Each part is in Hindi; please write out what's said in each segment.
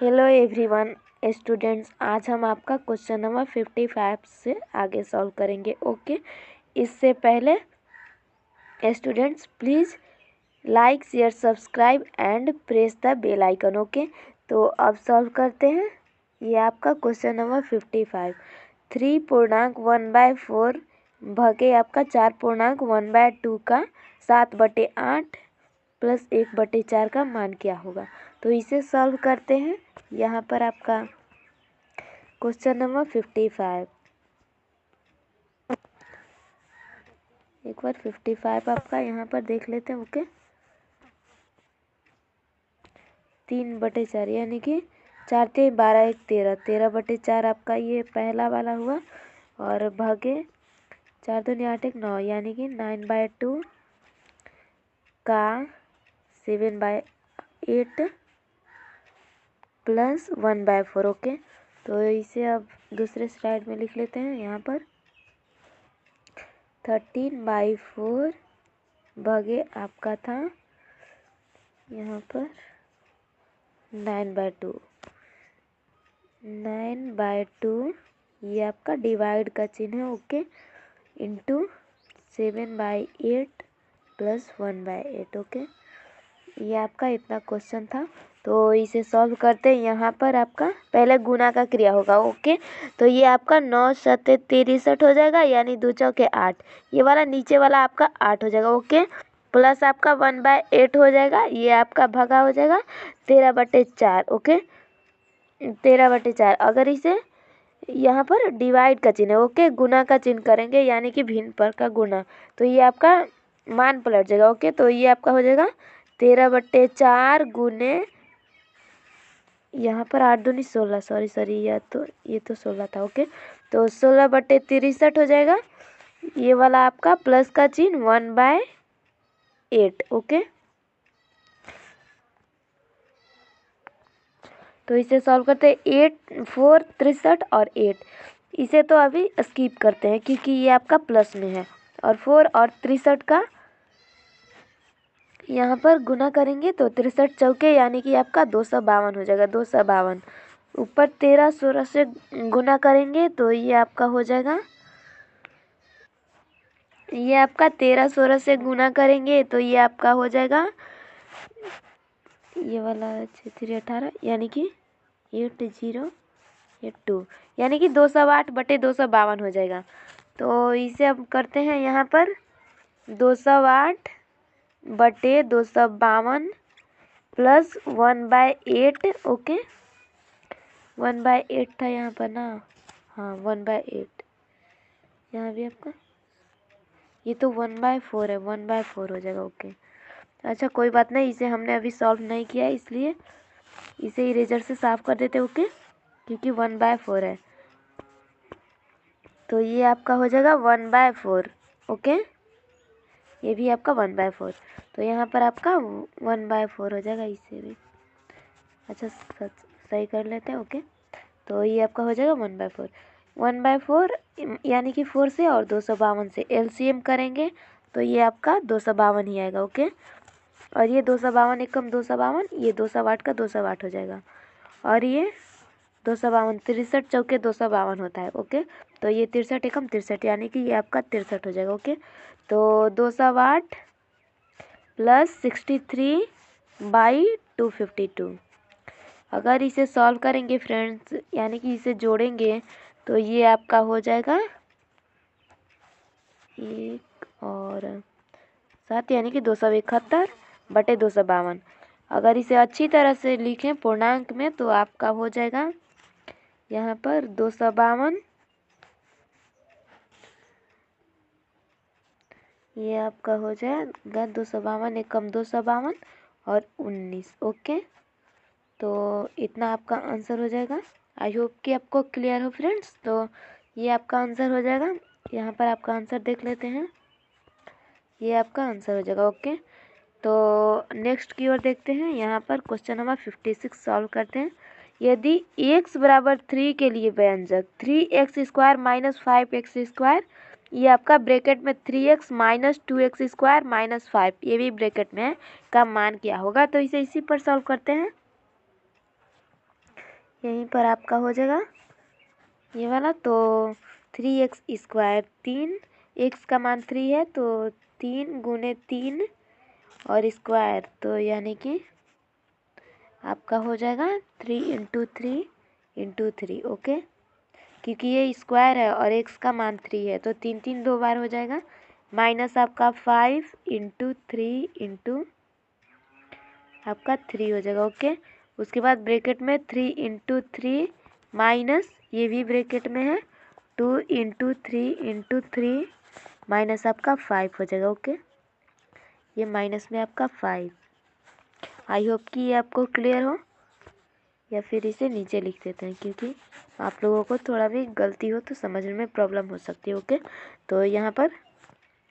हेलो एवरीवन स्टूडेंट्स, आज हम आपका क्वेश्चन नंबर 55 से आगे सॉल्व करेंगे। ओके, इससे पहले students please like share subscribe and press the bell icon. Okay, तो अब सॉल्व करते हैं। ये आपका क्वेश्चन नंबर 55। 3.1/4 भागे आपका 4.1/2 का 7/8 प्लस 1/4 का मान क्या होगा। तो इसे सॉल्व करते हैं। यहाँ पर आपका क्वेश्चन नंबर 55, एक बार 55 आपका यहाँ पर देख लेते हैं। ओके, 3/4 यानी कि 4 3 12 1 13, 13/4 आपका ये पहला वाला हुआ। और भागे 4 2 8 1 9 यानी कि 9/2 का 7/8 प्लस 1/4। ओके, तो इसे अब दूसरे स्लाइड में लिख लेते हैं। यहाँ पर 13/4 भागे आपका था यहाँ पर 9/2। 9/2 ये आपका डिवाइड का चिन्ह है। Okay, into 7/8 plus 1/8। ओके, ये आपका इतना क्वेश्चन था। तो इसे सॉल्व करते हैं। यहाँ पर आपका पहले गुना का क्रिया होगा। ओके, तो ये आपका 9 7 63 हो जाएगा, यानी 2 चौके 8। ये वाला नीचे वाला आपका 8 हो जाएगा। ओके, प्लस आपका 1/8 हो जाएगा। ये आपका भागा हो जाएगा 13/4। ओके, 13/4। अगर इसे यहाँ पर डिवाइड का चिन्ह है। ओके, गुना का चिन्ह करेंगे यानी कि भिन्न पर का गुना, तो ये आपका मान पलट जाएगा। ओके, तो ये आपका हो जाएगा 13/4 गुने यहाँ पर 8 दूनी 16, सॉरी ये तो 16 था। ओके, तो 16/63 हो जाएगा। ये वाला आपका प्लस का चिन्ह 1/8। ओके, तो इसे सॉल्व करते हैं। 8 4 63 और 8, इसे तो अभी स्किप करते हैं क्योंकि ये आपका प्लस में है। और 4 और 63 का यहाँ पर गुना करेंगे तो 63 चौके यानी कि आपका 252 हो जाएगा। 252 ऊपर 13 16 से गुना करेंगे तो ये आपका हो जाएगा, ये आपका 13 16 से गुना करेंगे तो ये आपका हो जाएगा ये वाला 6 3 18 यानी कि 8082 यानी कि 208/252 हो जाएगा। तो इसे अब करते हैं। यहाँ पर 208/252 प्लस 1/8। ओके, 1/8 था यहाँ पर ना, हाँ 1/8। यहाँ भी आपका ये तो 1/4 है, 1/4 हो जाएगा। ओके, अच्छा कोई बात नहीं, इसे हमने अभी सॉल्व नहीं किया है इसलिए इसे इरेजर से साफ कर देते। ओके, क्योंकि 1/4 है, तो ये आपका हो जाएगा 1/4। ओके, ये भी आपका 1/4, तो यहाँ पर आपका 1/4 हो जाएगा। इसे भी अच्छा सही कर लेते हैं। ओके, तो ये आपका हो जाएगा 1/4। 1/4 यानी कि 4 से और 252 से एलसीएम करेंगे तो ये आपका 252 ही आएगा। ओके, और ये 252 एकम 252, ये 208 का 208 हो जाएगा। और ये 252 63 चौके 252 होता है। ओके, तो ये 63 एकम 63 यानी कि ये आपका 63 हो जाएगा। ओके, तो 208 प्लस 63/252। अगर इसे सॉल्व करेंगे फ्रेंड्स, यानी कि इसे जोड़ेंगे तो ये आपका हो जाएगा 1 और 7 यानी कि 271/252। अगर इसे अच्छी तरह से लिखें पूर्णांक में तो आपका हो जाएगा यहाँ पर 252, ये आपका हो जाएगा 252 एकम 252 और 19। ओके, तो इतना आपका आंसर हो जाएगा। आई होप कि आपको क्लियर हो फ्रेंड्स। तो ये आपका आंसर हो जाएगा। यहाँ पर आपका आंसर देख लेते हैं, ये आपका आंसर हो जाएगा। ओके, तो नेक्स्ट की ओर देखते हैं। यहाँ पर क्वेश्चन नंबर 56 सॉल्व करते हैं। यदि x बराबर 3 के लिए व्यंजक 3x² माइनस 5x², ये आपका ब्रैकेट में 3x माइनस 2x² माइनस 5, ये भी ब्रैकेट में है, का मान क्या होगा। तो इसे इसी पर सॉल्व करते हैं। यहीं पर आपका हो जाएगा ये वाला। तो 3x², 3 x का मान 3 है तो 3 × 3 और स्क्वायर, तो यानी कि आपका हो जाएगा 3 × 3 × 3। ओके, क्योंकि ये स्क्वायर है और x का मान 3 है तो 3 3 2 बार हो जाएगा। माइनस आपका 5 × 3 × आपका 3 हो जाएगा। ओके, उसके बाद ब्रैकेट में 3 × 3 माइनस ये भी ब्रैकेट में है 2 × 3 × 3 माइनस आपका 5 हो जाएगा। ओके, ये माइनस में आपका 5। आई होप कि ये आपको क्लियर हो, या फिर इसे नीचे लिख देते हैं क्योंकि आप लोगों को थोड़ा भी गलती हो तो समझने में प्रॉब्लम हो सकती है। ओके, तो यहाँ पर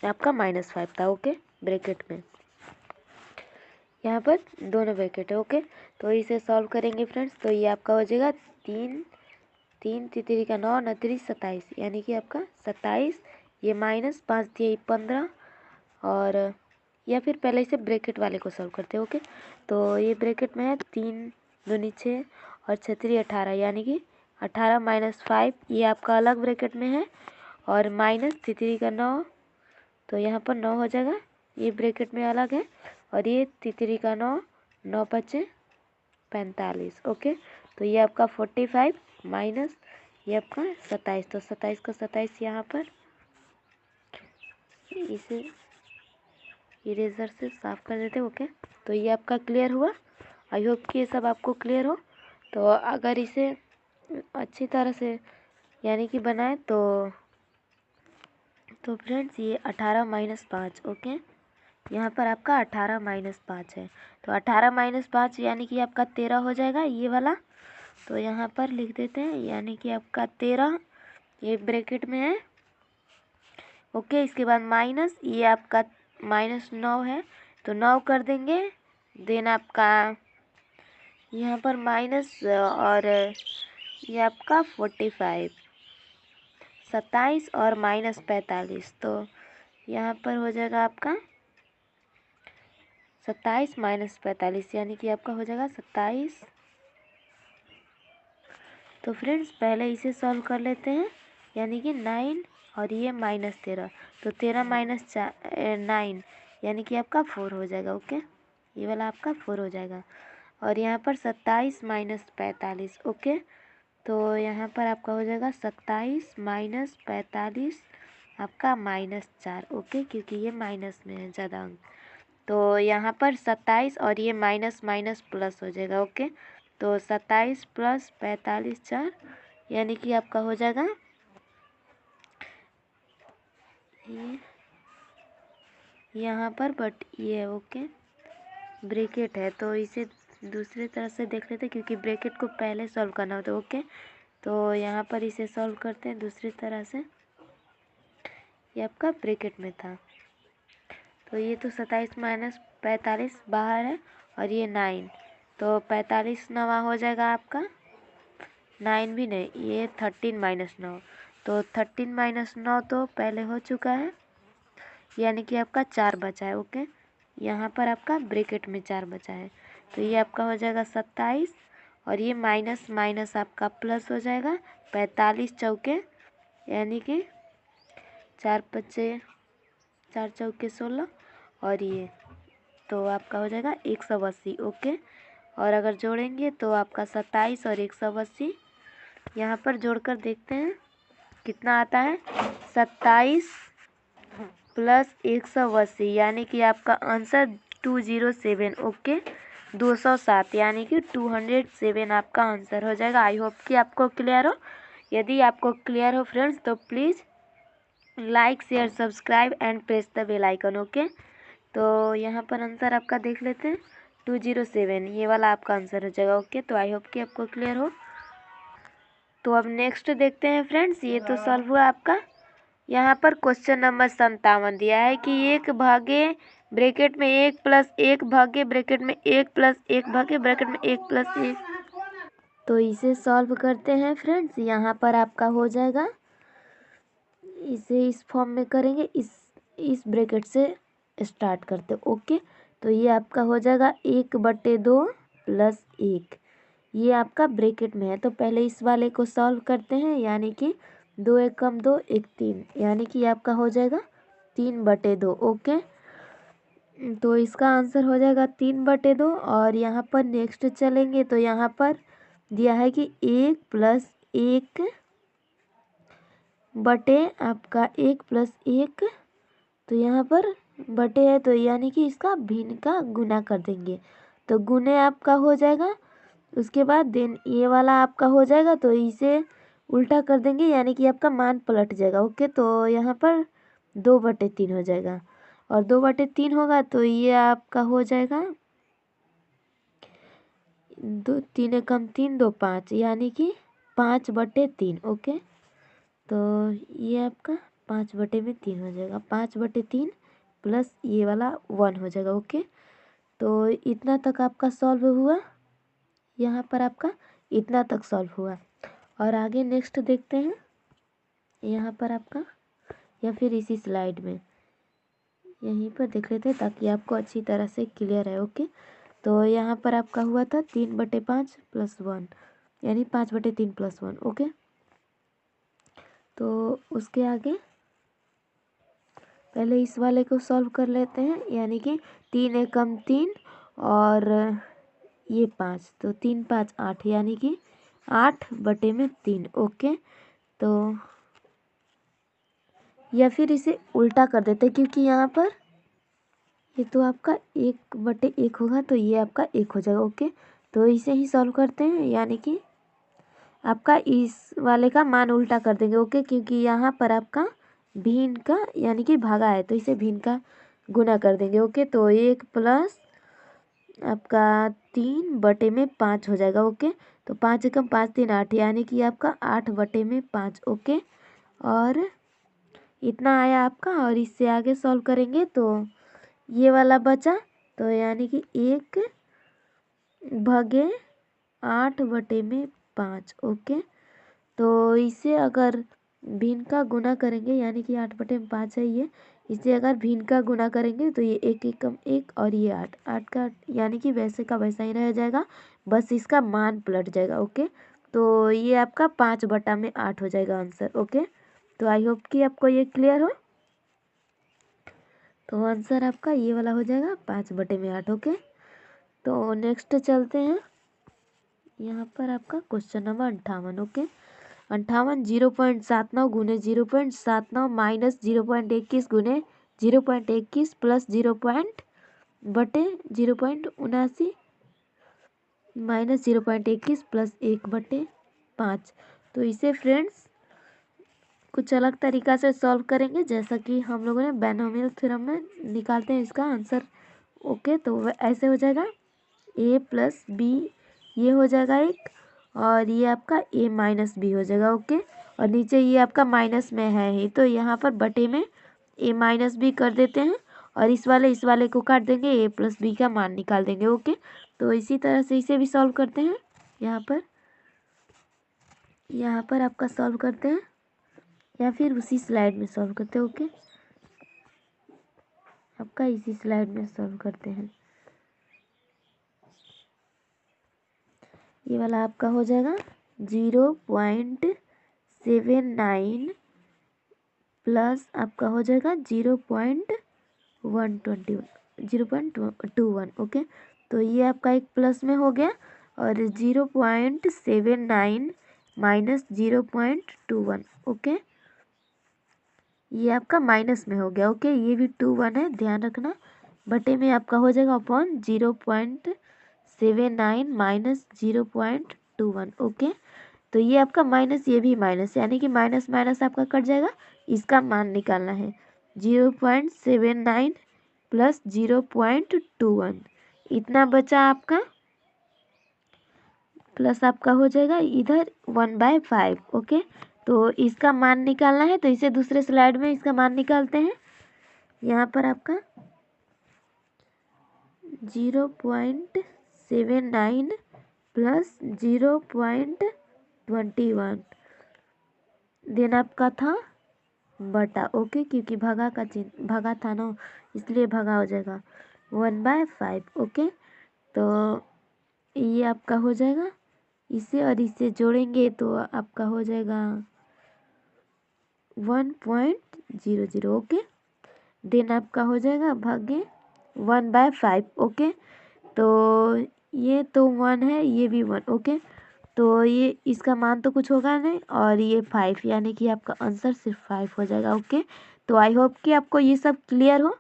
आपका -5 था। ओके, ब्रैकेट में यहाँ पर दोनों ब्रैकेट है। ओके, तो इसे सॉल्व करेंगे फ्रेंड्स, तो ये आपका हो जाएगा 3 3 3 का 9 9 3 27, यानी कि आपका 27। ये -5 दिए 15, और या फिर पहले इसे ब्रैकेट वाले को सॉल्व करते हैं। ओके, तो ये ब्रैकेट में है 3 दूनी 6 और 6 3 18, यानी कि 18 -5 ये आपका अलग ब्रैकेट में है, और -3 का 9, तो यहाँ पर 9 हो जाएगा, ये ब्रैकेट में अलग है, और ये 3 का 9 9 5 45। ओके, तो ये आपका 45 माइनस ये आपका 27, तो 27 का 27 यहाँ पर इसे इरेजर से साफ कर देते हैं। ओके, तो ये आपका क्लियर हुआ। आई होप कि ये सब आपको क्लियर हो। तो अगर इसे अच्छी तरह से यानी कि बनाए तो फ्रेंड्स ये 18 - 5। ओके, यहाँ पर आपका 18 - 5 है, तो 18 - 5 यानी कि आपका 13 हो जाएगा ये वाला। तो यहाँ पर लिख देते हैं, यानी कि आपका 13 ये ब्रैकेट में है। ओके, इसके बाद माइनस ये आपका -9 है तो 9 कर देंगे, देन आपका यहाँ पर माइनस, और ये आपका 45 27 और -45, तो यहाँ पर हो जाएगा आपका 27 - 45, यानी कि आपका हो जाएगा 27। तो फ्रेंड्स पहले इसे सॉल्व कर लेते हैं, यानी कि 9 और ये -13, तो 13 - 9 यानी कि आपका 4 हो जाएगा। ओके, ये वाला आपका 4 हो जाएगा, और यहाँ पर 27 - 45। ओके, तो यहाँ पर आपका हो जाएगा 27 - 45 आपका -4। ओके, क्योंकि ये माइनस में है ज़्यादा अंक, तो यहाँ पर 27 और ये माइनस माइनस प्लस हो जाएगा। ओके, तो 27 + 45 4, यानी कि आपका हो जाएगा ये यहाँ पर, बट ये ओके ब्रैकेट है तो इसे दूसरी तरह से देख लेते हैं क्योंकि ब्रैकेट को पहले सॉल्व करना होता है। ओके, तो यहाँ पर इसे सॉल्व करते हैं दूसरी तरह से। ये आपका ब्रैकेट में था, तो ये तो 27 - 45 बाहर है, और ये 9, तो 45 9 हो जाएगा आपका, 9 भी नहीं, ये 13 - 9, तो 13 - 9 तो पहले हो चुका है, यानी कि आपका 4 बचा है। ओके, यहाँ पर आपका ब्रैकेट में 4 बचा है, तो ये आपका हो जाएगा 27, और ये माइनस माइनस आपका प्लस हो जाएगा 45 चौके, यानी कि 4 5 4 चौके 16, और ये तो आपका हो जाएगा 180। ओके, और अगर जोड़ेंगे तो आपका 27 और 180 यहाँ पर जोड़कर देखते हैं कितना आता है। 27 + 180, यानी कि आपका आंसर 207। ओके, 207, यानी कि 207 आपका आंसर हो जाएगा। आई होप कि आपको क्लियर हो। यदि आपको क्लियर हो फ्रेंड्स तो please like share subscribe and press the bell icon. Okay, तो यहाँ पर आंसर आपका देख लेते हैं 207, ये वाला आपका आंसर हो जाएगा। ओके, तो आई होप कि आपको क्लियर हो। तो अब नेक्स्ट देखते हैं फ्रेंड्स, ये तो सॉल्व हुआ आपका। यहाँ पर क्वेश्चन नंबर 57 दिया है कि 1 भागे ब्रैकेट में 1 + 1 भागे ब्रैकेट में 1 + 1 भागे ब्रैकेट में 1 + 1। तो इसे सॉल्व करते हैं फ्रेंड्स, यहाँ पर आपका हो जाएगा, इसे इस फॉर्म में करेंगे, इस ब्रैकेट से स्टार्ट करते। ओके, तो ये आपका हो जाएगा 1/2 + 1, ये आपका ब्रैकेट में है। तो पहले इस वाले को सॉल्व करते हैं, यानी कि 2 एक कम 2 1 3, यानी कि आपका हो जाएगा 3/2। ओके, तो इसका आंसर हो जाएगा 3/2। और यहाँ पर नेक्स्ट चलेंगे तो यहाँ पर दिया है कि 1 + 1 बटे आपका 1 + 1, तो यहाँ पर बटे है तो यानी कि इसका भिन्न का गुना कर देंगे, तो गुने आपका हो जाएगा। उसके बाद देन ये वाला आपका हो जाएगा, तो इसे उल्टा कर देंगे, यानी कि आपका मान पलट जाएगा। ओके, तो यहाँ पर 2/3 हो जाएगा, और 2/3 होगा तो ये आपका हो जाएगा 2 3 एकम 3 2 5, यानी कि 5/3। ओके, तो ये आपका 5/3 हो जाएगा, 5/3 प्लस ये वाला 1 हो जाएगा। ओके, तो इतना तक आपका सॉल्व हुआ, यहाँ पर आपका इतना तक सॉल्व हुआ। और आगे नेक्स्ट देखते हैं, यहाँ पर आपका या फिर इसी स्लाइड में यहीं पर देख लेते हैं ताकि आपको अच्छी तरह से क्लियर है। ओके, तो यहाँ पर आपका हुआ था 3/5 प्लस 1, यानी 5/3 प्लस 1। ओके, तो उसके आगे पहले इस वाले को सॉल्व कर लेते हैं, यानी कि 3 एकम 3 और ये 5, तो 3 5 8, यानी कि 8/3। ओके, तो या फिर इसे उल्टा कर देते हैं, क्योंकि यहाँ पर ये तो आपका 1/1 होगा, तो ये आपका 1 हो जाएगा। ओके, तो इसे ही सॉल्व करते हैं, यानी कि आपका इस वाले का मान उल्टा कर देंगे। ओके, क्योंकि यहाँ पर आपका भिन्न का यानी कि भागा है, तो इसे भिन्न का गुना कर देंगे। ओके, तो 1 प्लस आपका 3/5 हो जाएगा। ओके, तो 5 एकम 5 3 8, यानी कि आपका 8/5। ओके, और इतना आया आपका, और इससे आगे सॉल्व करेंगे तो ये वाला बचा, तो यानी कि 1/8/5। ओके, तो इसे अगर भिन्न का गुना करेंगे, यानी कि 8/5 है ये, इसे अगर भिन्न का गुना करेंगे तो ये 1 एकम 1 और ये 8 8 का, यानी कि वैसे का वैसा ही रह जाएगा, बस इसका मान पलट जाएगा। ओके, तो ये आपका 5/8 हो जाएगा आंसर। ओके, तो आई होप कि आपको ये क्लियर हो। तो आंसर आपका ये वाला हो जाएगा 5/8। ओके, तो नेक्स्ट चलते हैं, यहाँ पर आपका क्वेश्चन नंबर 58। ओके, 58 0.79 गुने 0.79 माइनस 0.21 गुने 0.21 प्लस 0.79 माइनस 0.21 प्लस 1/5। तो इसे फ्रेंड्स कुछ अलग तरीका से सॉल्व करेंगे, जैसा कि हम लोगों ने बायनोमियल थ्योरम में निकालते हैं इसका आंसर। ओके, तो ऐसे हो जाएगा a प्लस बी, ये हो जाएगा एक, और ये आपका a माइनस बी हो जाएगा। ओके, और नीचे ये आपका माइनस में है ही, तो यहाँ पर बटे में a माइनस बी कर देते हैं, और इस वाले को काट देंगे, a प्लस बी का मान निकाल देंगे। ओके, तो इसी तरह से इसे भी सॉल्व करते हैं, यहाँ पर आपका सॉल्व करते हैं, या फिर उसी स्लाइड में सॉल्व करते हैं। ओके, आपका इसी स्लाइड में सॉल्व करते हैं। ये वाला आपका हो जाएगा 0.79 प्लस आपका हो जाएगा 0.21। ओके, तो ये आपका एक प्लस में हो गया, और 0.79 माइनस 0.21। ओके, ये आपका माइनस में हो गया। ओके, ये भी 21 है, ध्यान रखना, बटे में आपका हो जाएगा अपॉन 0.79 माइनस 0.21। ओके, तो ये आपका माइनस, ये भी माइनस, यानी कि माइनस माइनस आपका कट जाएगा, इसका मान निकालना है। 0.79 प्लस 0.21, इतना बचा आपका, प्लस आपका हो जाएगा इधर 1/5। ओके, तो इसका मान निकालना है, तो इसे दूसरे स्लाइड में इसका मान निकालते हैं। यहाँ पर आपका 0.79 प्लस 0.21 देन आपका था बटा। ओके, क्योंकि भागा का चिन्ह भागा था ना, इसलिए भागा हो जाएगा 1/5। ओके, तो ये आपका हो जाएगा इसे और इसे जोड़ेंगे तो आपका हो जाएगा 1.00। ओके, देन आपका हो जाएगा भागे 1/5। ओके, तो ये तो 1 है, ये भी 1। ओके, तो ये इसका मान तो कुछ होगा नहीं, और ये 5, यानी कि आपका आंसर सिर्फ 5 हो जाएगा। ओके, तो आई होप कि आपको ये सब क्लियर हो।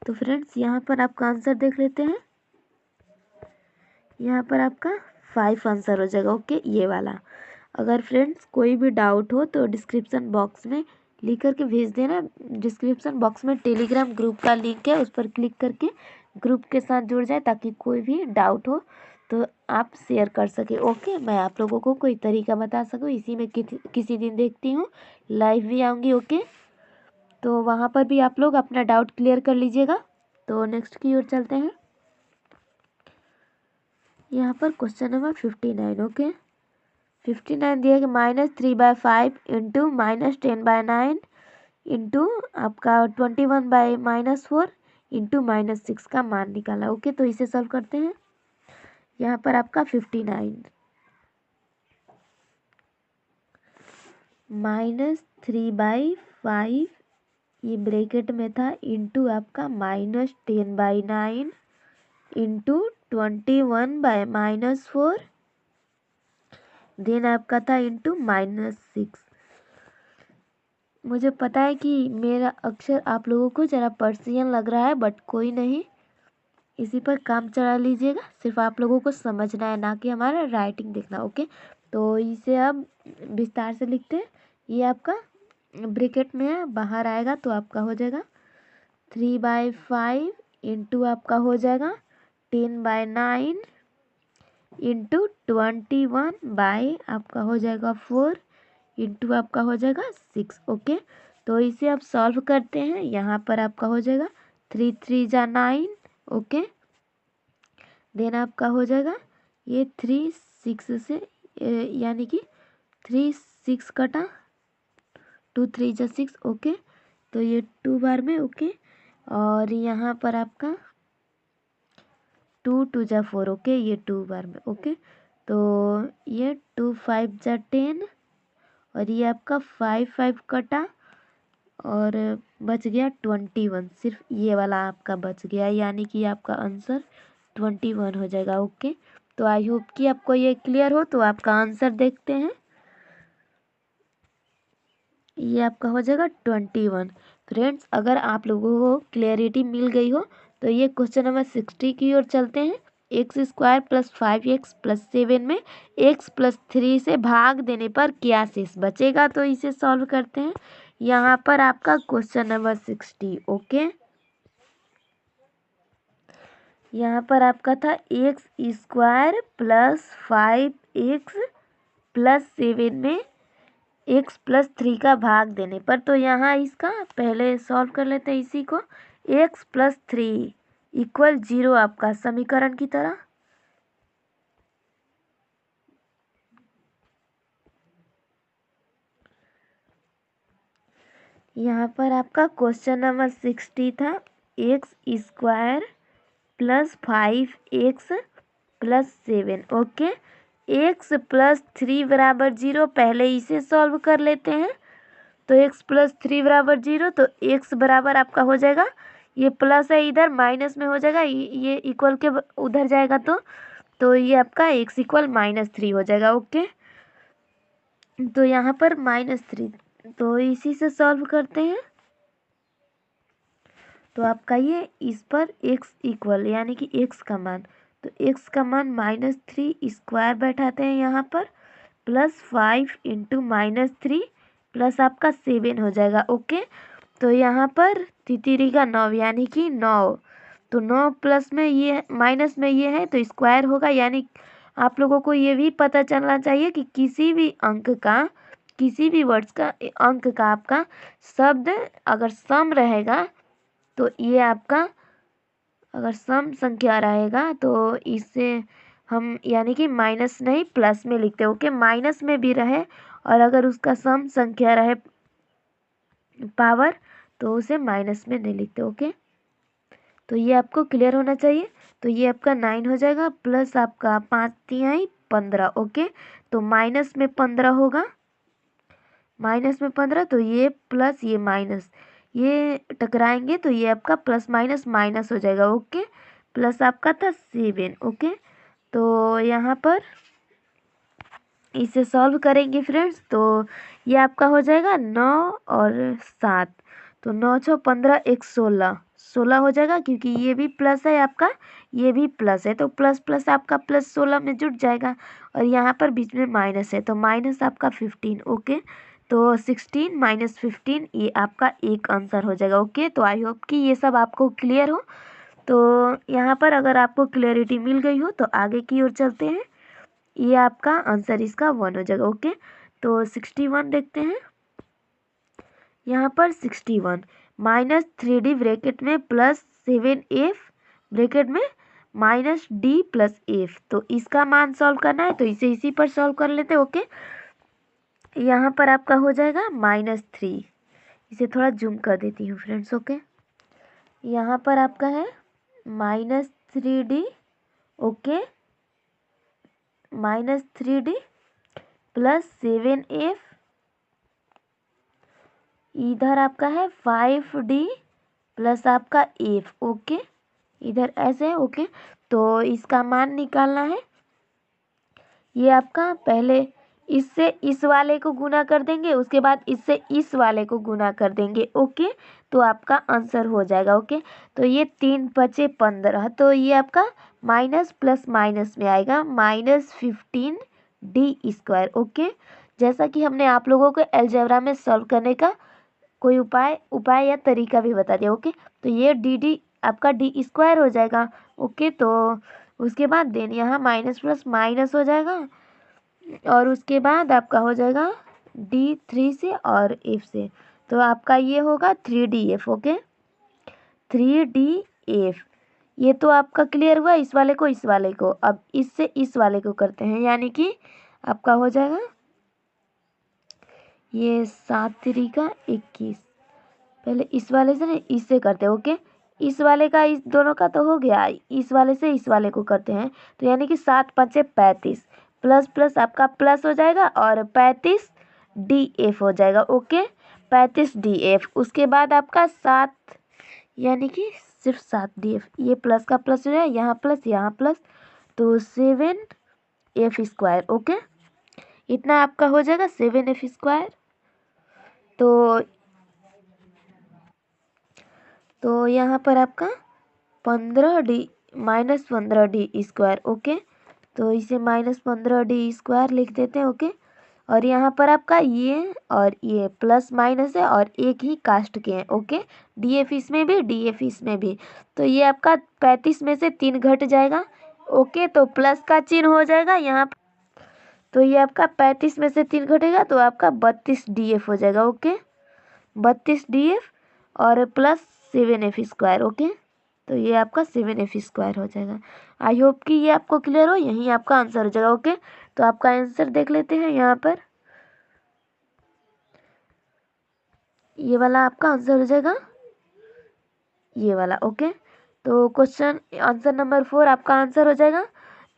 तो फ्रेंड्स यहाँ पर आपका आंसर देख लेते हैं। यहाँ पर आपका 5 आंसर हो जाएगा। ओके, ये वाला। अगर फ्रेंड्स कोई भी डाउट हो तो डिस्क्रिप्शन बॉक्स में लिख करके भेज देना। डिस्क्रिप्शन बॉक्स में टेलीग्राम ग्रुप का लिंक है, उस पर क्लिक करके ग्रुप के साथ जुड़ जाए, ताकि कोई भी डाउट हो तो आप शेयर कर सके। ओके, मैं आप लोगों को कोई तरीका बता सकूँ, इसी में किसी दिन देखती हूँ, लाइव भी आऊँगी। ओके, तो वहाँ पर भी आप लोग अपना डाउट क्लियर कर लीजिएगा। तो नेक्स्ट की ओर चलते हैं। यहाँ पर क्वेश्चन नंबर 59। ओके, 59 दिया कि -3/5 इंटू -10/9 इंटू आपका 21/-4 इंटू -6 का मान निकाला। ओके, तो इसे सॉल्व करते हैं। यहाँ पर आपका 59 -3/5 ये ब्रैकेट में था, इंटू आपका -10/9 इंटू 21/-4, देन आपका था इंटू -6। मुझे पता है कि मेरा अक्षर आप लोगों को ज़रा पर्सियन लग रहा है, बट कोई नहीं, इसी पर काम चला लीजिएगा। सिर्फ आप लोगों को समझना है, ना कि हमारा राइटिंग देखना। ओके, तो इसे अब विस्तार से लिखते हैं। ये आपका ब्रैकेट में है, बाहर आएगा तो आपका हो जाएगा 3/5 इंटू आपका हो जाएगा 10/9 इंटू 21 आपका हो जाएगा 4 इंटू आपका हो जाएगा 6। ओके, तो इसे आप सॉल्व करते हैं। यहाँ पर आपका हो जाएगा 3 3 जा 9। ओके, देन आपका हो जाएगा ये 3 6 से यानी कि 3 6 कटा, 2 3 जा 6। ओके, तो ये 2 बार में। ओके, और यहाँ पर आपका 2 2 जा 4। ओके, ये 2 बार में। ओके, तो ये 2 5 जा 10, और ये आपका 5 5 कटा, और बच गया 21। सिर्फ ये वाला आपका बच गया, यानी कि आपका आंसर 21 हो जाएगा। ओके, तो आई होप कि आपको ये क्लियर हो। तो आपका आंसर देखते हैं। ये आपका हो जाएगा 21। फ्रेंड्स, अगर आप लोगों को क्लियरिटी मिल गई हो तो ये क्वेश्चन नंबर 60 की ओर चलते हैं। x² + 5x + 7 में x + 3 से भाग देने पर क्या शेष बचेगा, तो इसे सॉल्व करते हैं। यहाँ पर आपका क्वेश्चन नंबर 60। ओके, यहाँ पर आपका था x² + 5x + 7 में x + 3 का भाग देने पर, तो यहाँ इसका पहले सॉल्व कर लेते हैं इसी को। x + 3 = 0 आपका समीकरण की तरह। यहाँ पर आपका क्वेश्चन नंबर 60 था x² + 5x + 7। ओके, x + 3 = 0, पहले इसे सॉल्व कर लेते हैं। तो x + 3 = 0, तो x बराबर आपका हो जाएगा, ये प्लस है इधर माइनस में हो जाएगा, ये इक्वल के उधर जाएगा, तो ये आपका x = -3 हो जाएगा। ओके, तो यहाँ पर -3, तो इसी से सॉल्व करते हैं। तो आपका ये इस पर x इक्वल यानी कि x का मान, तो x का मान -3 स्क्वायर बैठाते हैं यहाँ पर, +5 इंटू -3 प्लस आपका 7 हो जाएगा। ओके, तो यहाँ पर तितिरी का 9 यानी कि 9, तो 9 प्लस में ये माइनस में ये है तो स्क्वायर होगा। यानी आप लोगों को ये भी पता चलना चाहिए कि किसी भी अंक का, किसी भी वर्ड्स का अंक का आपका शब्द अगर सम रहेगा तो ये आपका, अगर सम संख्या रहेगा तो इससे हम यानी कि माइनस नहीं प्लस में लिखते हैं। ओके, माइनस में भी रहे और अगर उसका सम संख्या रहे पावर, तो उसे माइनस में नहीं लिखते। ओके, तो ये आपको क्लियर होना चाहिए। तो ये आपका 9 हो जाएगा प्लस आपका 5 तिहाई 15। ओके, तो माइनस में 15 होगा, माइनस में 15, तो ये प्लस ये माइनस ये टकराएंगे तो ये आपका प्लस माइनस माइनस हो जाएगा। ओके, प्लस आपका था 7। ओके, तो यहाँ पर इसे सॉल्व करेंगे फ्रेंड्स, तो ये आपका हो जाएगा 9 और 7, तो 9 6 15 1 16 16 हो जाएगा, क्योंकि ये भी प्लस है आपका, ये भी प्लस है, तो प्लस प्लस आपका प्लस 16 में जुड़ जाएगा, और यहाँ पर बीच में माइनस है तो माइनस आपका 15। ओके, तो 16 माइनस 15 ये आपका एक आंसर हो जाएगा। ओके, तो आई होप कि ये सब आपको क्लियर हो। तो यहाँ पर अगर आपको क्लियरिटी मिल गई हो तो आगे की ओर चलते हैं। ये आपका आंसर इसका 1 हो जाएगा। ओके, तो 61 देखते हैं। यहाँ पर 61 माइनस 3d ब्रैकेट में प्लस 7f ब्रैकेट में माइनस d प्लस f, तो इसका मान सॉल्व करना है तो इसे इसी पर सॉल्व कर लेते हैं। ओके, यहाँ पर आपका हो जाएगा -3, इसे थोड़ा जूम कर देती हूँ फ्रेंड्स। ओके, यहाँ पर आपका है -3d। Okay, -3d plus 7f, इधर आपका है 5d प्लस आपका f। ओके, इधर ऐसे है। ओके, तो इसका मान निकालना है। ये आपका पहले इससे इस वाले को गुना कर देंगे, उसके बाद इससे इस वाले को गुना कर देंगे। ओके, तो आपका आंसर हो जाएगा। ओके, तो ये 3 बचे 15, तो ये आपका माइनस प्लस माइनस में आएगा -15d²। ओके, जैसा कि हमने आप लोगों को अलजेब्रा में सॉल्व करने का कोई उपाय या तरीका भी बता दिया। ओके, तो ये डी आपका d² हो जाएगा। ओके, तो उसके बाद देन यहाँ माइनस प्लस माइनस हो जाएगा, और उसके बाद आपका हो जाएगा d3 से और f से, तो आपका ये होगा 3df। ओके, 3df, ये तो आपका क्लियर हुआ। इस वाले को इस वाले को, अब इससे इस वाले को करते हैं, यानी कि आपका हो जाएगा ये 7 3 का 21। पहले इस वाले से ना इससे करते हैं। ओके, इस वाले का इस दोनों का तो हो गया, इस वाले से इस वाले को करते हैं, तो यानी कि 7 5 35 प्लस प्लस आपका प्लस हो जाएगा और 35 df हो जाएगा। ओके, 35 df, उसके बाद आपका 7, यानी कि सिर्फ 7 df, ये प्लस का प्लस हो जाएगा, यहाँ प्लस, तो 7f²। ओके, इतना आपका हो जाएगा 7f²। तो यहाँ पर आपका 15d -15d²। ओके, तो इसे -15d² लिख देते हैं। ओके, और यहाँ पर आपका ये और ये प्लस माइनस है और एक ही कास्ट के हैं। ओके, df इसमें भी df इसमें भी, तो ये आपका 35 में से 3 घट जाएगा। ओके, तो प्लस का चिन्ह हो जाएगा यहाँ, तो ये आपका 35 में से 3 घटेगा तो आपका 32 df हो जाएगा। ओके, 32 df और प्लस 7f²। ओके, तो ये आपका 7f² हो जाएगा। आई होप कि ये आपको क्लियर हो, यही आपका आंसर हो जाएगा। ओके, तो आपका आंसर देख लेते हैं यहाँ पर, ये वाला आपका आंसर हो जाएगा, ये वाला। ओके, तो क्वेश्चन आंसर नंबर 4 आपका आंसर हो जाएगा।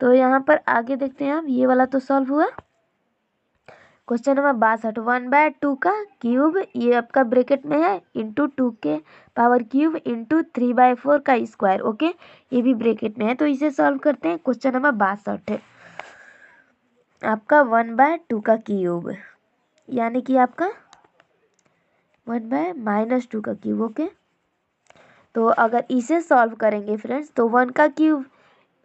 तो यहाँ पर आगे देखते हैं, आप ये वाला तो सॉल्व हुआ। क्वेश्चन नंबर 62, 1/2 का क्यूब, ये आपका ब्रैकेट में है, इंटू 2 के पावर क्यूब इंटू 3/4 का स्क्वायर। ओके, ये भी ब्रैकेट में है, तो इसे सॉल्व करते हैं। क्वेश्चन नंबर 62 है आपका 1/2 का क्यूब, यानी कि आपका 1/-2 का क्यूब। ओके, तो अगर इसे सॉल्व करेंगे फ्रेंड्स, तो 1 का क्यूब,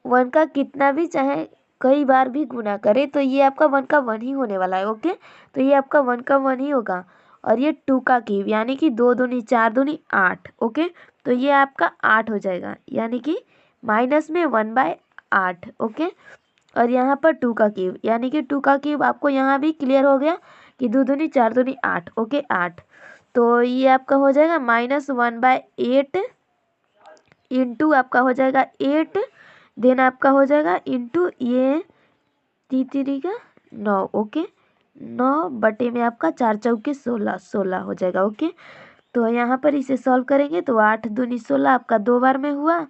1 का कितना भी चाहे कई बार भी गुना करे तो ये आपका 1 का 1 ही होने वाला है। ओके, तो ये आपका 1 का 1 ही होगा, और ये 2 का क्यूब, यानी कि 2 दूनी 4 दूनी 8। ओके, तो ये आपका 8 हो जाएगा, यानी कि माइनस में 1/8। ओके, और यहाँ पर 2 का क्यूब, यानी कि 2 का क्यूब आपको यहाँ भी क्लियर हो गया कि 2 दूनी 4 दूनी 8। ओके, 8, तो ये आपका हो जाएगा -1/8 इंटू आपका हो जाएगा 8, देन आपका हो जाएगा इंटू ये 3 का 9। ओके, 9 बटे में आपका 4 चौके 16 हो जाएगा। ओके, तो यहाँ पर इसे सॉल्व करेंगे तो 8 दूनी 16 आपका 2 बार में हुआ,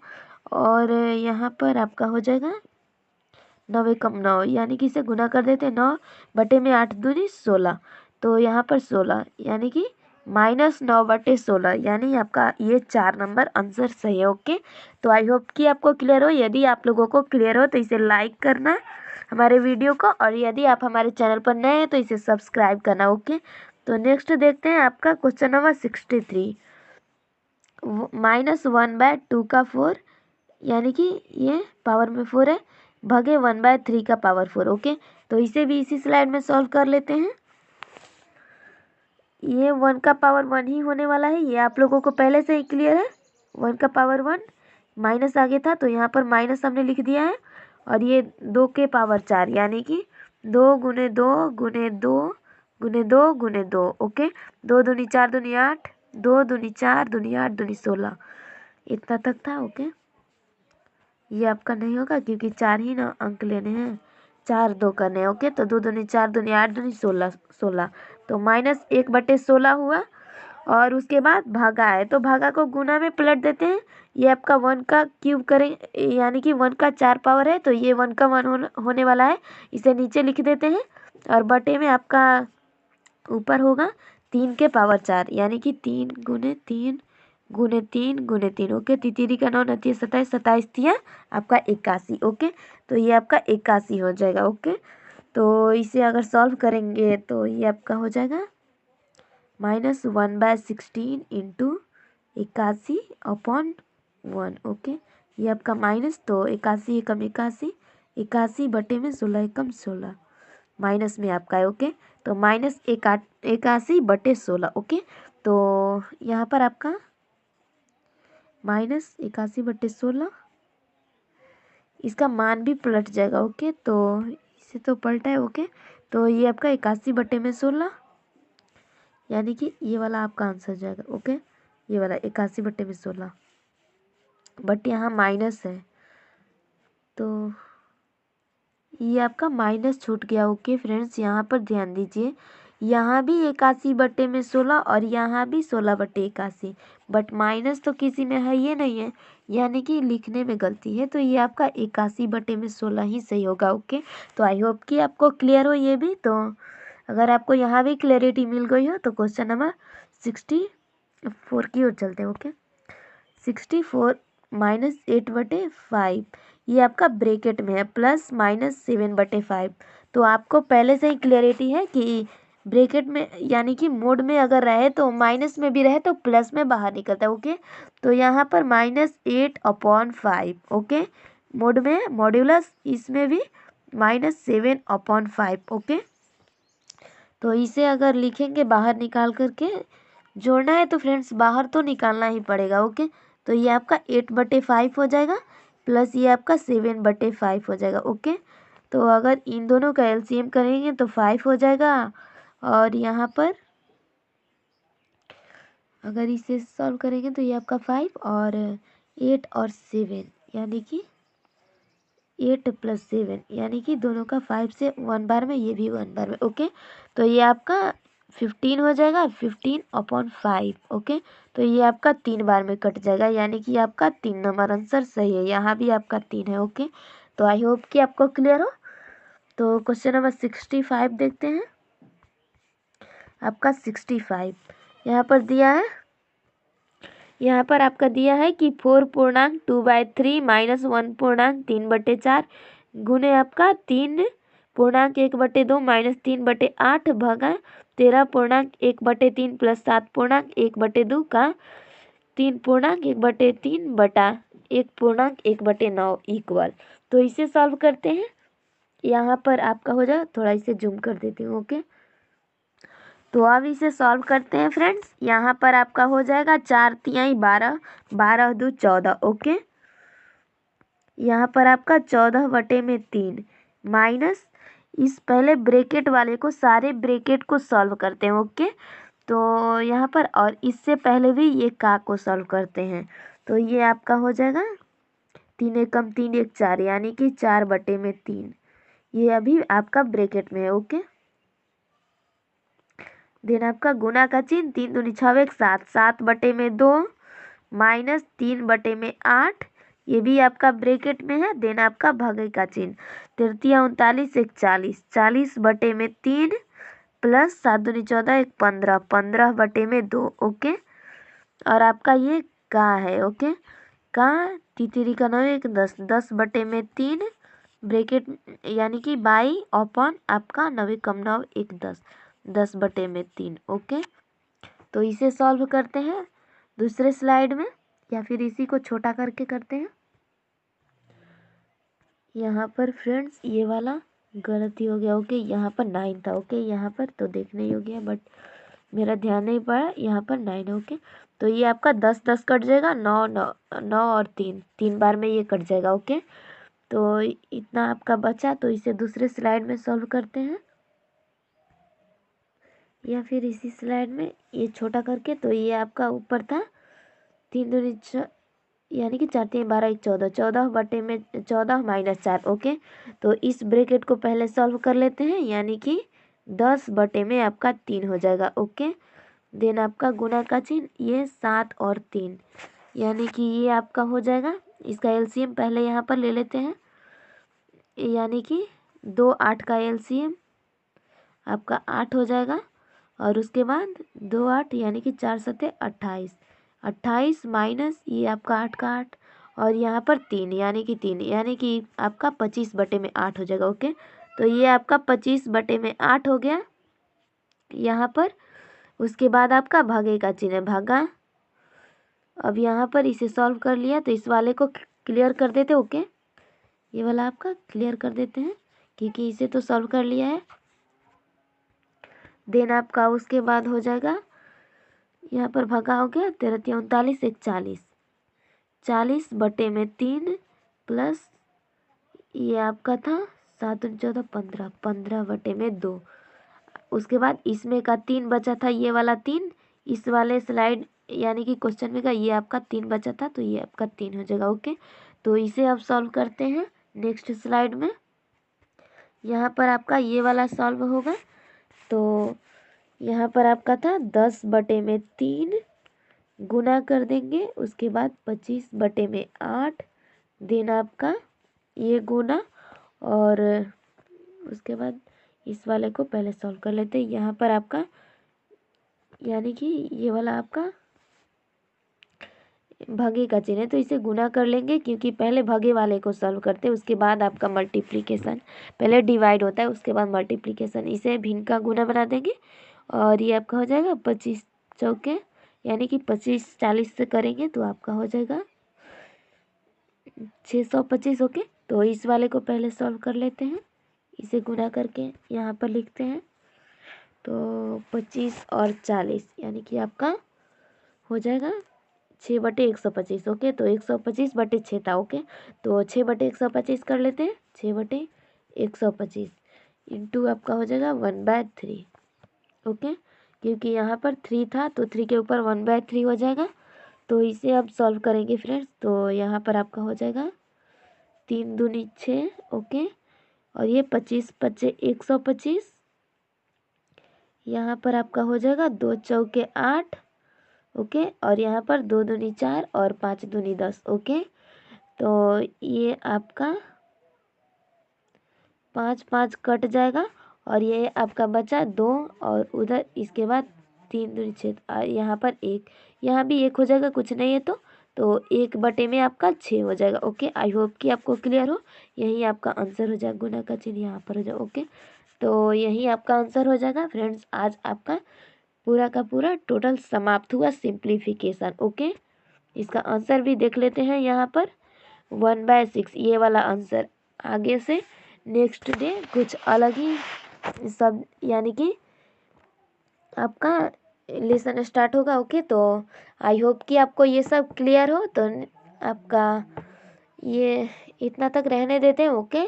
और यहाँ पर आपका हो जाएगा 9 एकम 9, यानी कि इसे गुना कर देते हैं 9 बटे में 8 दूनी 16, तो यहाँ पर 16 यानी कि -9/16, यानी आपका ये 4 नंबर आंसर सही है। ओके, तो आई होप कि आपको क्लियर हो। यदि आप लोगों को क्लियर हो तो इसे लाइक करना हमारे वीडियो को, और यदि आप हमारे चैनल पर नए हैं तो इसे सब्सक्राइब करना। ओके, तो नेक्स्ट देखते हैं आपका क्वेश्चन नंबर 63, -1/2 का 4, यानी कि ये पावर में 4 है, भागे 1/3 का पावर 4। ओके, तो इसे भी इसी स्लाइड में सॉल्व कर लेते हैं। ये 1 का पावर 1 ही होने वाला है, ये आप लोगों को पहले से ही क्लियर है। 1 का पावर 1 माइनस आगे था तो यहाँ पर माइनस हमने लिख दिया है, और ये 2 के पावर 4, यानी कि 2 गुने 2 गुने 2 गुने 2 गुने 2। ओके, 2 दूनी 4 दूनी 8, 2 दूनी 4 दूनी 8 दूनी 16, इतना तक था। ओके, ये आपका नहीं होगा क्योंकि 4 ही ना अंक लेने हैं, 4 2 करने हैं। ओके, तो 2 दूनी 4 दूनी 8 दूनी 16, तो -1/16 हुआ, और उसके बाद भागा है तो भागा को गुना में पलट देते हैं। ये आपका 1 का क्यूब करें, यानी कि 1 का 4 पावर है, तो ये 1 का 1 होने वाला है, इसे नीचे लिख देते हैं, और बटे में आपका ऊपर होगा 3 के पावर 4, यानी कि 3 गुने 3 गुने 3 गुने 3। ओके, तितीरी का 9 9 27, 27 तिया आपका 81। ओके, तो ये आपका 81 हो जाएगा। ओके, तो इसे अगर सॉल्व करेंगे तो ये आपका हो जाएगा -1/16 इंटू 81/1। ओके, ये आपका माइनस, तो 81 एकम 81, 81 बटे में 16 एकम 16, माइनस में आपका है। ओके, तो -81/16। ओके, तो यहाँ पर आपका -81/16, इसका मान भी पलट जाएगा। ओके, तो इसे तो पलटा है। ओके, तो ये आपका 81/16, यानी कि ये वाला आपका आंसर जाएगा। ओके, ये वाला 81/16, बट यहाँ माइनस है तो ये आपका माइनस छूट गया। ओके फ्रेंड्स, यहाँ पर ध्यान दीजिए, यहाँ भी 81/16 और यहाँ भी 16/81, बट माइनस तो किसी में है ये नहीं है, यानी कि लिखने में गलती है, तो ये आपका 81/16 ही सही होगा। ओके, तो आई होप कि आपको क्लियर हो ये भी। तो अगर आपको यहाँ भी क्लैरिटी मिल गई हो तो क्वेश्चन नंबर 64 की ओर चलते हैं। ओके, 64 -8/5, ये आपका ब्रैकेट में है, प्लस -7/5, तो आपको पहले से ही क्लैरिटी है कि ब्रैकेट में यानी कि मोड में अगर रहे तो माइनस में भी रहे तो प्लस में बाहर निकलता है। ओके, तो यहाँ पर -8/5। ओके, मोड में मॉड्यूलस, इसमें भी -7/5। ओके, तो इसे अगर लिखेंगे बाहर निकाल करके जोड़ना है तो फ्रेंड्स बाहर तो निकालना ही पड़ेगा। ओके, तो ये आपका 8/5 हो जाएगा, प्लस ये आपका 7/5 हो जाएगा। ओके, तो अगर इन दोनों का एलसीएम करेंगे तो 5 हो जाएगा, और यहाँ पर अगर इसे सॉल्व करेंगे तो ये आपका 5 और 8 और 7, यानी कि 8 + 7, यानी कि दोनों का 5 से 1 बार में, ये भी 1 बार में। ओके, तो ये आपका 15 हो जाएगा, 15/5। ओके, तो ये आपका 3 बार में कट जाएगा, यानी कि आपका 3 नंबर आंसर सही है, यहाँ भी आपका 3 है। ओके, तो आई होप कि आपको क्लियर हो। तो क्वेश्चन नंबर 65 देखते हैं। आपका 65 यहाँ पर दिया है, यहाँ पर आपका दिया है कि 4.2/3 - 1.3/4 गुने आपका 3.1/2 - 3/8 भागा 13.1/3 + 7.1/2 का 3.1/3 बटा 1.1/9 इक्वल। तो इसे सॉल्व करते हैं। यहाँ पर आपका हो जाएगा, थोड़ा इसे जूम कर देती हूँ। ओके, तो अब इसे सॉल्व करते हैं फ्रेंड्स। यहाँ पर आपका हो जाएगा 4 तिहाई 12, 12 2 14। ओके, यहाँ पर आपका 14/3 माइनस, इस पहले ब्रैकेट वाले को, सारे ब्रैकेट को सॉल्व करते हैं। ओके, तो यहाँ पर, और इससे पहले भी ये का को सॉल्व करते हैं, तो ये आपका हो जाएगा 3 एकम 3 1 4, यानी कि 4/3, ये अभी आपका ब्रैकेट में है। ओके, देन आपका गुना का चिन्ह, 3 दूनी 6 एक 7, 7/2 माइनस 3/8, ये भी आपका ब्रैकेट में है। देन आपका भागे का चिन्ह, 3 एक 40, 40/3 प्लस 7 दूनी 14 एक 15, 15/2। ओके, और आपका ये का है। ओके, का 3 का 9 एक 10, 10/3 ब्रैकेट यानी कि बाई अपॉन आपका 9 कम 9 एक 10, 10/3। ओके, तो इसे सॉल्व करते हैं दूसरे स्लाइड में, या फिर इसी को छोटा करके करते हैं। यहाँ पर फ्रेंड्स ये वाला गलती हो गया। ओके, यहाँ पर 9 था। ओके, यहाँ पर तो देखने योग्य है बट मेरा ध्यान नहीं पड़ा, यहाँ पर 9 है। ओके, तो ये आपका 10 10 कट जाएगा, 9 9 9 और 3 3 बार में ये कट जाएगा। ओके, तो इतना आपका बचा, तो इसे दूसरे स्लाइड में सॉल्व करते हैं, या फिर इसी स्लाइड में ये छोटा करके। तो ये आपका ऊपर था 3 दूनी यानी कि 4 3 12 एक 14, 14 माइनस 4। ओके, तो इस ब्रैकेट को पहले सॉल्व कर लेते हैं, यानी कि 10 आपका 3 हो जाएगा। ओके, देन आपका गुना का चिन्ह, ये 7 और 3 यानी कि ये आपका हो जाएगा। इसका एलसीएम पहले यहाँ पर ले लेते हैं, यानी कि 2 8 का एलसीएम आपका 8 हो जाएगा, और उसके बाद 2 8 यानी कि 4 7 28, 28 माइनस ये आपका 8 का 8, और यहाँ पर 3 यानी कि 3 यानी कि आपका 25/8 हो जाएगा। ओके, तो ये आपका 25/8 हो गया यहाँ पर। उसके बाद आपका भागे का चिन्ह है, भागा। अब यहाँ पर इसे सॉल्व कर लिया, तो इस वाले को क्लियर कर देते। ओके, ये वाला आपका क्लियर कर देते हैं, क्योंकि इसे तो सॉल्व कर लिया है। देन आपका उसके बाद हो जाएगा, यहाँ पर भागा हो गया 13 39 एक 40, 40/3 प्लस ये आपका था 7 14 15, 15/2। उसके बाद इसमें का 3 बचा था, ये वाला 3 इस वाले स्लाइड यानी कि क्वेश्चन में का ये आपका 3 बचा था, तो ये आपका 3 हो जाएगा। ओके, तो इसे अब सॉल्व करते हैं नेक्स्ट स्लाइड में। यहाँ पर आपका ये वाला सॉल्व होगा, तो यहाँ पर आपका था 10/3 गुना कर देंगे, उसके बाद 25/8 देन आपका ये गुना, और उसके बाद इस वाले को पहले सॉल्व कर लेते हैं। यहाँ पर आपका यानी कि ये वाला आपका भागे का चिन्ह है, तो इसे गुना कर लेंगे, क्योंकि पहले भागे वाले को सॉल्व करते हैं, उसके बाद आपका मल्टीप्लिकेशन। पहले डिवाइड होता है, उसके बाद मल्टीप्लिकेशन। इसे भिन्न का गुना बना देंगे, और ये आपका हो जाएगा 25 चौके यानी कि 25 40 से करेंगे तो आपका हो जाएगा 625। ओके, तो इस वाले को पहले सॉल्व कर लेते हैं, इसे गुना करके यहाँ पर लिखते हैं। तो 25 और 40 यानी कि आपका हो जाएगा 6/125। ओके, तो 125/6 था। ओके, तो 6/125 कर लेते हैं, 6/125 इंटू आपका हो जाएगा 1/3। ओके, क्योंकि यहाँ पर 3 था तो 3 के ऊपर 1/3 हो जाएगा। तो इसे अब सॉल्व करेंगे फ्रेंड्स, तो यहाँ पर आपका हो जाएगा 3 दूनी 6। ओके, और ये 25 25 125, यहाँ पर आपका हो जाएगा 2 चौके 8। ओके, और यहाँ पर 2 दूनी 4 और 5 दूनी 10। ओके, तो ये आपका 5 5 कट जाएगा, और ये आपका बचा 2, और उधर इसके बाद 3 दूनी 6, यहाँ पर 1, यहाँ भी 1 हो जाएगा, कुछ नहीं है तो 1/में आपका 6 हो जाएगा। ओके, आई होप कि आपको क्लियर हो। यही आपका आंसर हो जाएगा, गुना का चिन्ह यहाँ पर हो जाएगा। ओके, तो यही आपका आंसर हो जाएगा फ्रेंड्स। आज आपका पूरा का पूरा टोटल समाप्त हुआ सिंप्लीफिकेशन। ओके, इसका आंसर भी देख लेते हैं यहाँ पर 1/6 ये वाला आंसर। आगे से नेक्स्ट डे कुछ अलग ही सब यानी कि आपका लेसन स्टार्ट होगा। ओके, तो आई होप कि आपको ये सब क्लियर हो, तो आपका ये इतना तक रहने देते हैं। ओके,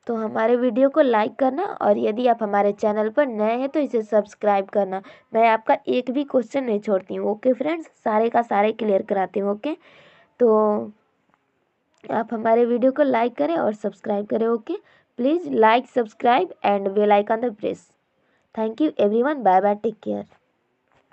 तो हमारे वीडियो को लाइक करना, और यदि आप हमारे चैनल पर नए हैं तो इसे सब्सक्राइब करना। मैं आपका एक भी क्वेश्चन नहीं छोड़ती हूँ। ओके फ्रेंड्स, सारे का सारे क्लियर कराती हूँ। ओके, तो आप हमारे वीडियो को लाइक करें और सब्सक्राइब करें। Okay, please like subscribe and bell icon the press. Thank you everyone, bye bye, take care.